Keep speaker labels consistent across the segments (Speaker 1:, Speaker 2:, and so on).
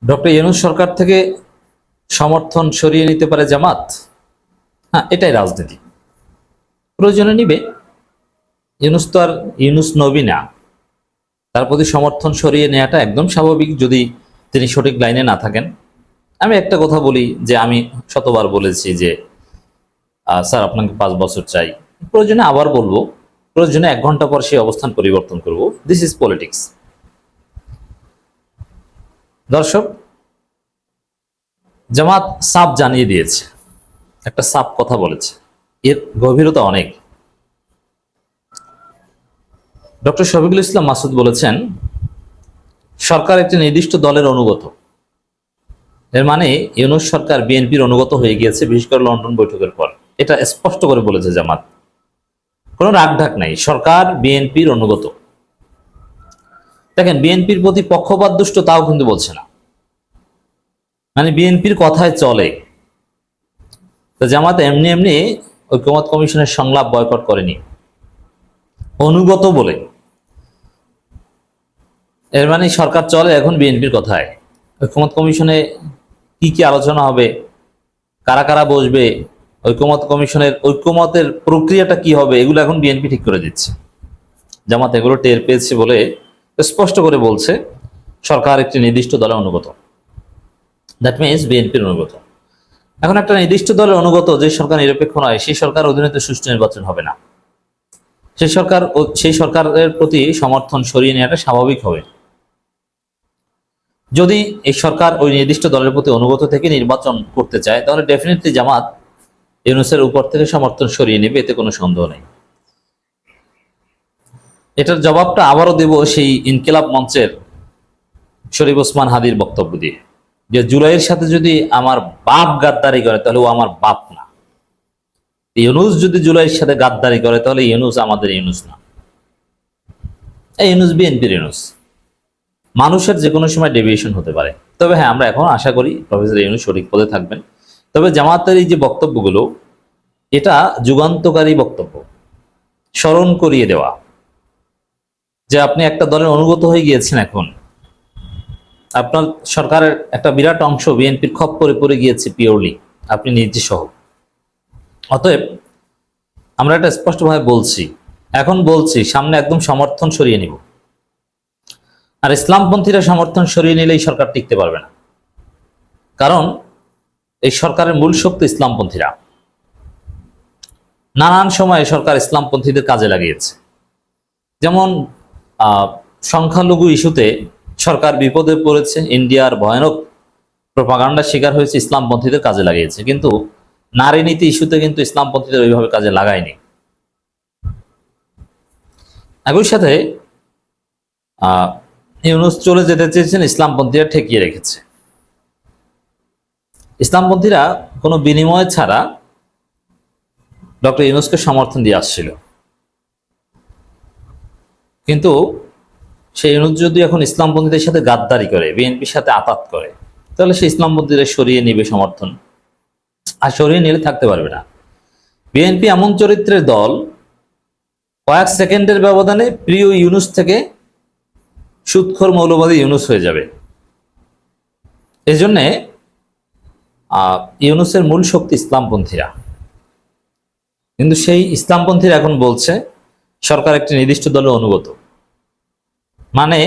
Speaker 1: Doctor Yunus সরকার থেকে সমর্থন সরিয়ে নিতে পারে জামাত। হ্যাঁ, এটাই রাজনীতি। প্রয়োজনে নিবে। ইউনূস তো আর ইউনূস নবী না, তার প্রতি সমর্থন সরিয়ে নেওয়াটা একদম স্বাভাবিক যদি তিনি সঠিক লাইনে না থাকেন। আমি একটা কথা বলি যে আমি শতবার বলেছি যে স্যার আপনাকে 5 বছর চাই, প্রয়োজনে আবার বলবো, প্রয়োজনে 1 ঘন্টা পর সেই অবস্থান পরিবর্তন করব। This is politics. দর্শক, জামাত সাফ জানিয়ে দিয়েছে, একটা সাফ কথা বলেছে, এর গভীরতা অনেক। ডক্টর শফিকুল ইসলাম মাসুদ বলেছেন সরকার একটি নির্দিষ্ট দলের অনুগত। এর মানে ইউনূস সরকার বিএনপির অনুগত হয়ে গিয়েছে, বিশেষ করে লন্ডন বৈঠকের পর। এটা স্পষ্ট করে বলেছে জামাত, কোনো রাগঢাক নাই, সরকার বিএনপির অনুগত। দেখেন, বিএনপির প্রতি পক্ষপাত দুষ্ট তাও কিন্তু বলছে না, মানে বিএনপির কথায় চলে। তো জামাত এমনি এমনি ঐকমত্য কমিশনের সংলাপ বয়কট করেনি, অনুগত বলে। এর মানে সরকার চলে এখন বিএনপির কথায়। ঐকমত্য কমিশনে কি কি আলোচনা হবে, কারা কারা বসবে, ঐকমত্য কমিশনের ঐকমতের প্রক্রিয়াটা কি হবে, এগুলো এখন বিএনপি ঠিক করে দিচ্ছে। জামাত এগুলো টের পেয়েছে বলে স্পষ্ট করে বলছে সরকার একটি নির্দিষ্ট দলের অনুগত। দ্যাট মিনস বিএনপির অনুগত। এখন একটা নির্দিষ্ট দলের অনুগত যে সরকার নিরপেক্ষ নয়, সেই সরকার অধীনে তো সুষ্ঠু নির্বাচন হবে না। সেই সরকারের প্রতি সমর্থন সরিয়ে নেওয়াটা স্বাভাবিক হবে। যদি এই সরকার ওই নির্দিষ্ট দলের প্রতি অনুগত থেকে নির্বাচন করতে চায়, তাহলে ডেফিনেটলি জামাত ইউনূসের উপর থেকে সমর্থন সরিয়ে নেবে, এতে কোনো সন্দেহ নেই। এটার জবাবটা আবারও দেব সেই ইনকিলাব মঞ্চের শরীফ ওসমান হাদির বক্তব্য দিয়ে, যে জুলাইয়ের সাথে যদি আমার বাপ গাদ্দারি করে তাহলে ও আমার বাপ না। ইউনূস যদি জুলাইয়ের সাথে গাদ্দারি করে তাহলে ইউনূস আমাদের ইউনূস না, এই ইউনূস বিএনপির ইউনূস। মানুষের যে কোনো সময় ডেভিয়েশন হতে পারে। তবে হ্যাঁ, আমরা এখন আশা করি প্রফেসর ইউনূস সঠিক পদে থাকবেন। তবে জামাতের এই যে বক্তব্যগুলো, এটা যুগান্তকারী বক্তব্য, স্মরণ করিয়ে দেওয়া যে আপনি একটা দলের অনুগত হয়ে গিয়েছেন, এখন আপনার সরকারের একটা বিরাট অংশ বিএনপির খপ্পরে পড়ে গিয়েছে, পিওরলি আপনি নিজে সহ। অতএব আমরা এটা স্পষ্টভাবে বলছি, এখন বলছি, সামনে একদম সমর্থন সরিয়ে নিব। আর ইসলামপন্থীরা সমর্থন সরিয়ে নিলেই সরকার টিকতে পারবে না, কারণ এই সরকারের মূল শক্তি ইসলামপন্থীরা। নানান সময়ে সরকার ইসলামপন্থীদের কাজে লাগিয়েছে। যেমন সংখ্যালঘু ইস্যুতে সরকার বিপদে পড়েছে, ইন্ডিয়ার ভয়ানক প্রোপাগান্ডার শিকার হয়েছে, ইসলামপন্থীদের কাজে লাগিয়েছে। কিন্তু নারী নীতি ইস্যুতে কিন্তু ইসলামপন্থীদের ওইভাবে কাজে লাগায়নি। একই সাথে ইউনূস চলে যেতে চেয়েছেন, ইসলামপন্থীরা ঠেকিয়ে রেখেছে। ইসলামপন্থীরা কোনো বিনিময় ছাড়া ডক্টর ইউনূসকে সমর্থন দিয়ে আসছিল, কিন্তু সেই ইউনূস যদি এখন ইসলামপন্থীদের সাথে গাদ্দারি করে, বিএনপির সাথে আতাত করে, তাহলে সে ইসলামপন্থীদের সরিয়ে নিবে সমর্থন, আর সরিয়ে নিলে থাকতে পারবে না। বিএনপি এমন চরিত্রের দল, কয়েক সেকেন্ডের ব্যবধানে প্রিয় ইউনূস থেকে সুদখোর মৌলবাদী ইউনূস হয়ে যাবে। এই জন্যে ইউনূসের মূল শক্তি ইসলামপন্থীরা, কিন্তু সেই ইসলামপন্থীরা এখন বলছে সরকার একটি নির্দিষ্ট দলের অনুগত। মানে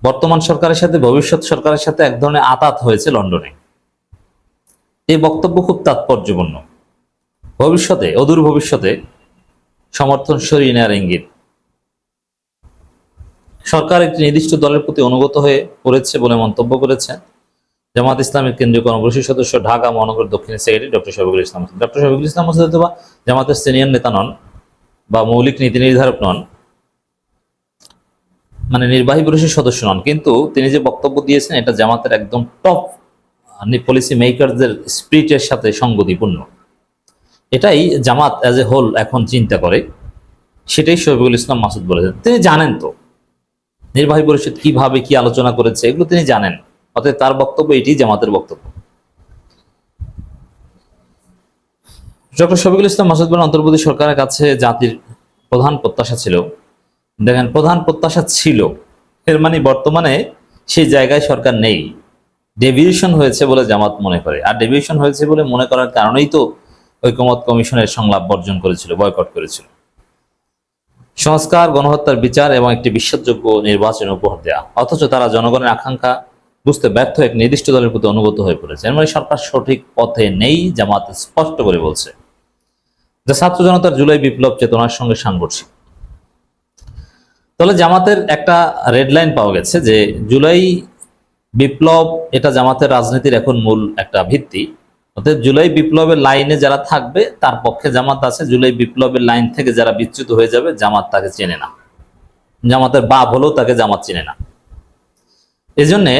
Speaker 1: বর্তমান সরকারের সাথে ভবিষ্যৎ সরকারের সাথে এক ধরনের আতাত হয়েছে লন্ডনে। এই বক্তব্য খুব তাৎপর্যপূর্ণ। ভবিষ্যতে, অদূর ভবিষ্যতে সমর্থন সরিয়ে নেওয়ার ইঙ্গিত। সরকার একটি নির্দিষ্ট দলের প্রতি অনুগত হয়ে পড়েছে বলে মন্তব্য করেছে জামাত ইসলামের কেন্দ্রীয় কর্মসূচির সদস্য, ঢাকা মহানগর দক্ষিণের secretary doctor Shafiqul Islam Masud. Doctor Shafiqul Islam Masud অথবা জামাতের সিনিয়র নেতা নন বা মৌলিক নীতি নির্ধারক নন, মানে নির্বাহী পরিষদের সদস্য নন, কিন্তু তিনি যে বক্তব্য দিয়েছেন এটা জামাতের একদম টপ পলিসি মেকারদের স্পিরিটের সাথে সঙ্গতিপূর্ণ। এটাই জামাত অ্যাজ এ হোল এখন চিন্তা করে, সেটাই শফিকুল ইসলাম মাসুদ বলেছেন। তিনি জানেন তো নির্বাহী পরিষদ কিভাবে কি আলোচনা করেছে, এগুলো তিনি জানেন। অতএব তার বক্তব্য এটি জামাতের বক্তব্য। ডক্টর শফিকুল ইসলাম মাসুদ বলেন, অন্তর্বর্তী সরকারের কাছে জাতির প্রধান প্রত্যাশা ছিল। দেখেন, প্রধান প্রত্যাশা ছিল, এর মানে বর্তমানে সেই জায়গায় সরকার নেই। ডেভিয়েশন হয়েছে বলে জামাত মনে করে, আর ডেভিয়েশন হয়েছে বলে মনে করার কারণেই তো ঐকমত্য কমিশনের সংলাপ বর্জন করেছিল, বয়কট করেছিল। সংস্কার, গণহত্যার বিচার এবং একটি বিশ্বাসযোগ্য নির্বাচন উপহার দেয়া, অথচ তারা জনগণের আকাঙ্ক্ষা বুঝতে ব্যর্থ এক নির্দিষ্ট দলের প্রতি অনুগত হয়ে পড়েছে। এর মানে সরকার সঠিক পথে নেই, জামাত স্পষ্ট করে বলছে, যা ছাত্র জনতার জুলাই বিপ্লব চেতনার সঙ্গে সাংঘর্ষিক। তাহলে জামাতের একটা রেড লাইন পাওয়া গেছে যে জুলাই বিপ্লব এটা জামাতের রাজনীতির এখন মূল একটা ভিত্তি। অর্থাৎ জুলাই বিপ্লবের লাইনে যারা থাকবে তার পক্ষে জামাত আছে, জুলাই বিপ্লবের লাইন থেকে যারা বিচ্যুত হয়ে যাবে জামাত তাকে চেনে না, জামাতের বাপ হলেও তাকে জামাত চেনে না। এজন্যে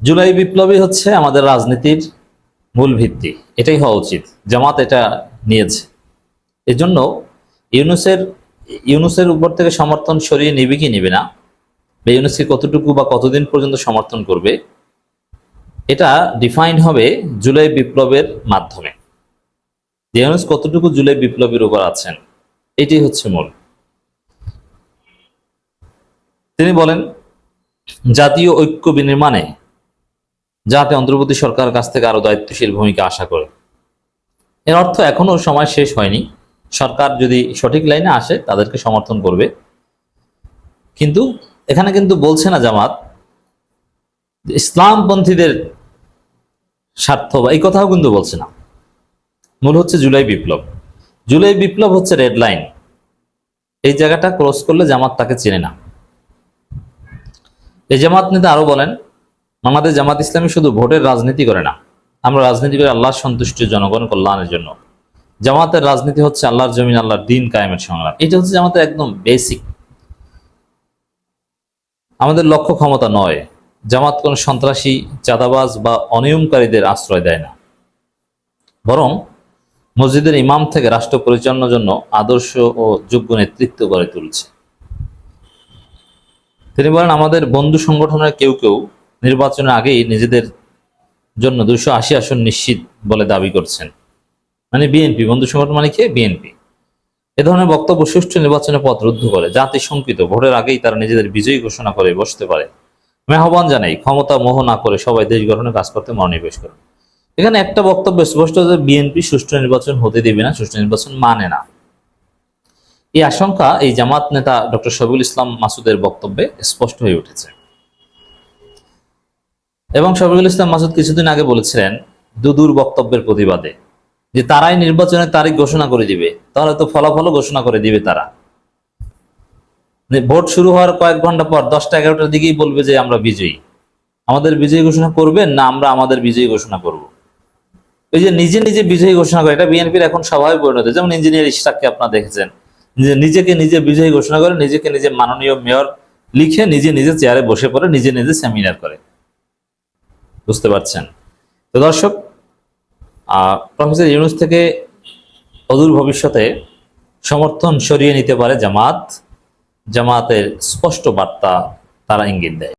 Speaker 1: জুলাই বিপ্লবই হচ্ছে আমাদের রাজনীতির মূল ভিত্তি, এটাই হওয়া উচিত। জামাত এটা নিয়েছে। এজন্য ইউনূসের উপর থেকে সমর্থন সরিয়ে নিবে কি নিবে না, বা ইউনূসকে কতটুকু বা কতদিন পর্যন্ত সমর্থন করবে, এটা ডিফাইন্ড হবে জুলাই বিপ্লবের মাধ্যমে। ইউনূস কতটুকু জুলাই বিপ্লবের উপর আছেন, এটাই হচ্ছে মূল। তিনি বলেন, জাতীয় ঐক্য বিনির্মাণে যাতে অন্তর্বর্তী সরকারের কাছ থেকে আরো দায়িত্বশীল ভূমিকা আশা করে। এর অর্থ এখনো সময় শেষ হয়নি, সরকার যদি সঠিক লাইনে আসে তাদেরকে সমর্থন করবে। কিন্তু এখানে কিন্তু বলছে না জামাত ইসলামপন্থীদের স্বার্থ বা এই কথাও কিন্তু বলছে না। মূল হচ্ছে জুলাই বিপ্লব। জুলাই বিপ্লব হচ্ছে রেড লাইন, এই জায়গাটা ক্রস করলে জামাত তাকে চেনে না। এই জামাত নেতা আরো বলেন, আমাদের জামাত ইসলামী শুধু ভোটের রাজনীতি করে না, আমরা রাজনীতি করে আল্লাহর সন্তুষ্টি, জনগণের কল্যাণের জন্য। জামাতের রাজনীতি হচ্ছে আল্লাহর জমিন, আল্লাহর দিন কায়েমের সংগ্রাম। এটা হচ্ছে জামাতের একদম বেসিক। আমাদের লক্ষ্য ক্ষমতা নয়। জামাত কোন সন্ত্রাসী, চাঁদাবাজ বা অনিয়মকারীদের আশ্রয় দেয় না, বরং মসজিদের ইমাম থেকে রাষ্ট্র পরিচালনার জন্য আদর্শ ও যোগ্য নেতৃত্ব গড়ে তুলছে। তিনি বলেন, আমাদের বন্ধু সংগঠনের কেউ কেউ নির্বাচনের আগেই নিজেদের জন্য 280 আসন নিশ্চিত বলে দাবি করছেন। মানে বিএনপি, বন্ধু সংগঠন মানে কি? বিএনপি। এ ধরনের বক্তব্য সুষ্ঠু নির্বাচনের পথ রুদ্ধ করে। জাতি শঙ্কিত, ভোটের আগেই তারা নিজেদের বিজয়ী ঘোষণা করে বসতে পারে। আমি আহ্বান জানাই, ক্ষমতা মোহ না করে সবাই দেশ গঠনে কাজ করতে মনোনিবেশ করুন। এখানে একটা বক্তব্য স্পষ্ট যে বিএনপি সুষ্ঠু নির্বাচন হতে দেবে না, সুষ্ঠু নির্বাচন মানে না। এই আশঙ্কা এই জামাত নেতা ডক্টর শফিকুল ইসলাম মাসুদের বক্তব্যে স্পষ্ট হয়ে উঠেছে। এবং শফিকুল ইসলাম মাসুদ কিছুদিন আগে বলেছিলেন দুদূর বক্তব্যের প্রতিবাদে যে তারাই নির্বাচনের তারিখ ঘোষণা করে দিবে, তাহলে তো ফলাফলও ঘোষণা করে দিবে তারা। ভোট শুরু হওয়ার কয়েক ঘন্টা পর 10টা 11টার দিকেই বলবে যে আমরা বিজয়ী। আমাদের বিজয়ী ঘোষণা করবেন না আমরা আমাদের বিজয়ী ঘোষণা করব। এই যে নিজে নিজে বিজয়ী ঘোষণা করে, এটা বিএনপির এখন স্বভাবে পরিণত। যেমন ইঞ্জিনিয়ার ইশরাককে আপনারা দেখেছেন, নিজেকে নিজে বিজয়ী ঘোষণা করে, নিজেকে নিজে মাননীয় মেয়র লিখে নিজে নিজে চেয়ারে বসে পড়ে, নিজে নিজে সেমিনার করে। বুঝতে পারছেন তো দর্শক? প্রফেসর ইউনূস থেকে অদূর ভবিষ্যতে সমর্থন সরিয়ে নিতে পারে জামাত। জামাতের স্পষ্ট বার্তা তারা ইঙ্গিত দেয়।